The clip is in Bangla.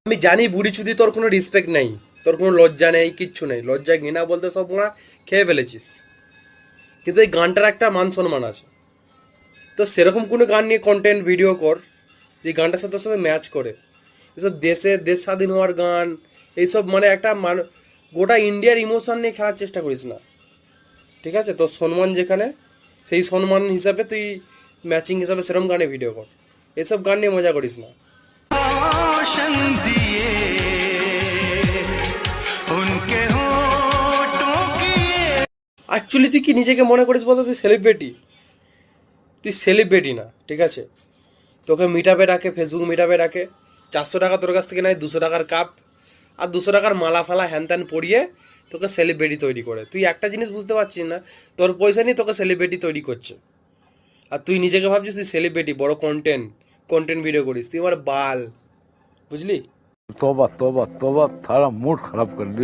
আমি জানি বুড়ি চুদি তোর কোনো রেসপেক্ট নাই, তোর কোনো লজ্জা নেই, কিচ্ছু নেই, লজ্জা ঘৃণা বলতে সব ওরা খেয়ে ফেলেছিস, কিন্তু এই গানটার একটা মান সম্মান আছে। তো সেরকম কোনো গান নিয়ে কন্টেন্ট ভিডিও কর যে গানটার সাথে সাথে ম্যাচ করে। এসব দেশ স্বাধীন হওয়ার গান, এইসব মানে একটা গোটা ইন্ডিয়ার ইমোশন নিয়ে খেলার চেষ্টা করিস না, ঠিক আছে? তোর সম্মান যেখানে, সেই সম্মান হিসাবে তুই ম্যাচিং হিসাবে সেরকম গানে ভিডিও কর, এসব গান নিয়ে মজা করিস না। অ্যাকচুয়ালি তুই কি নিজেকে মনে করিস বলতো তুই সেলিব্রিটি? তুই সেলিব্রিটি না, ঠিক আছে? তোকে মিট আপে ডাকে, ফেসবুক মিট আপে ডাকে, 400 টাকা তোর কাছ থেকে নেয়, 200 টাকার কাপ আর 200 টাকার মালা ফালা হ্যান ত্যান পরিয়ে তোকে সেলিব্রিটি তৈরি করে। তুই একটা জিনিস বুঝতে পারছিস না, তোর পয়সা নিয়ে তোকে সেলিব্রিটি তৈরি করছে, আর তুই নিজেকে ভাবছিস তুই সেলিব্রিটি, বড় কন্টেন্ট ভিডিও করিস, তুই আমার বাল, বুঝলি? तौबा तौबा तौबा थारा मूड खराब कर दिया।